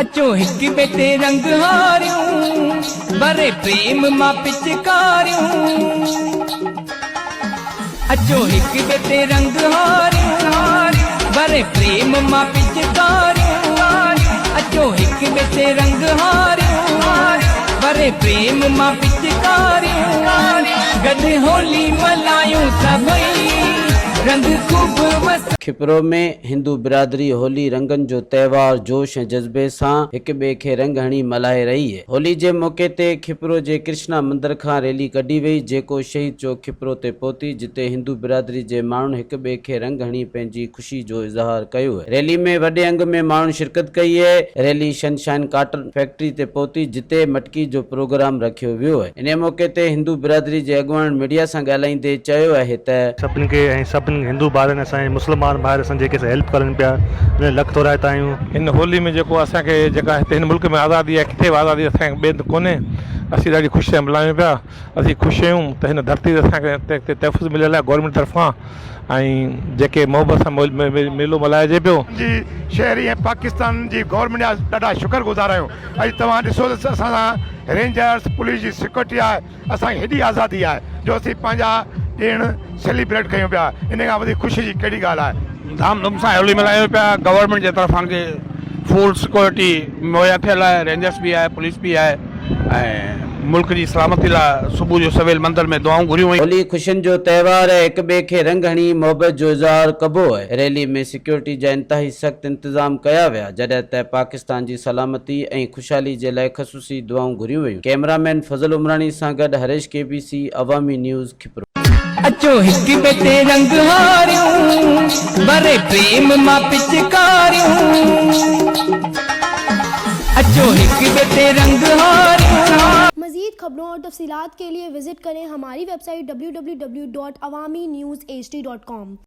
अचो हिक बेटे रंग हारियूं भरे प्रेम मां पिचकारियूं। अचो हिक बेटे रंग हारियूं भरे प्रेम मां पिचकारियूं। अचो हिक बेटे रंग हारियूं भरे प्रेम मां पिचकारियूं। गॾु होली मल्हायूं सभई रंग खूब मस्त। खिपरो में हिंदू बिरादरी होली रंगन जो त्योहार जोश ऐं जज्बे सां हिक ॿिए खे रंग हणी मल्हाए रही है। होली जे मौके ते खिपरो जे कृष्णा मंदिर खां रैली कढी वई, जेको शहीद चौक खिपरो ते पहुती, जिते हिंदू बिरादरी जे माण्हुनि हिक ॿिए खे रंग हणी पंहिंजी ख़ुशी जो इज़हार कयो है। रैली में वॾे अंग में माण्हुनि शिरकत कई है। रैली सनशाइन कॉटन फैक्ट्री ते पहुती, जिते मटकी जो प्रोग्राम रखियो वियो है। इन मौके ते हिंदू बिरादरी जे अॻुवान मीडिया सां ॻाल्हाईंदे चयो आहे त सभिनी खे ऐं सभिनी हिंदू भाउरनि असांजे मुस्लमान भाउर असां जेके हेल्प करनि पिया, उन लख थोराइता आहियूं। इन होली में जेको असांखे जेका हिते हिन मुल्क में आज़ादी आहे, किथे आज़ादी असांखे ॿिए हंधि कोन्हे। असीं ॾाढी ख़ुशी सां मल्हायूं पिया। असीं ख़ुशि आहियूं त हिन धरती ते असांखे तहफ़ुज़ मिलियल आहे गवर्नमेंट तरफ़ां, ऐं जेके मोहबत सां मेलो मल्हाइजे पियो। जी शहरी ऐं पाकिस्तान जी गवर्नमेंट जा ॾाढा शुक्रगुज़ार आहियूं। अॼु तव्हां ॾिसो त असां सां रेंजर्स पुलिस जी सिक्योरिटी आहे, असांखे हेॾी आज़ादी आहे जो असीं पंहिंजा ॾिण सेलिब्रेट कयूं पिया। इन खां वधीक ख़ुशी जी कहिड़ी ॻाल्हि आहे। धाम धूम सां होली मल्हायूं पिया। गवर्नमेंट जे तरफ़ां फुल सिक्योरिटी मुहैया थियल आहे, रेंजर्स बि आहे, पुलिस बि आहे, ऐं मुल्क जी सलामती लाइ सुबुह जो सवेल मंदिर में दुआऊं घुरियूं। होली खुशियुनि जो त्योहार है, हिक ॿिए खे रंग हणी मोहबत जो इज़हार कबो है। रैली में सिक्योरिटी जा इंतहाई सख़्त इंतजाम कया विया, जॾहिं त पाकिस्तान जी सलामती ऐं खुशहाली जे लाइ ख़ुसूसी दुआऊं घुरियूं वयूं। कैमरामैन फज़ल उमरानी सां गॾु हरेश KBC अवामी न्यूज़ खिपरो। अचो हिक बेटे रंग हारियूं भरे प्रेम मां पिचकारियूं। अचो हिक बेटे रंग हारियूं। मज़ीद खबरों और तफसीलात के लिए विजिट करें हमारी वेबसाइट www.awamiNewsHD.com।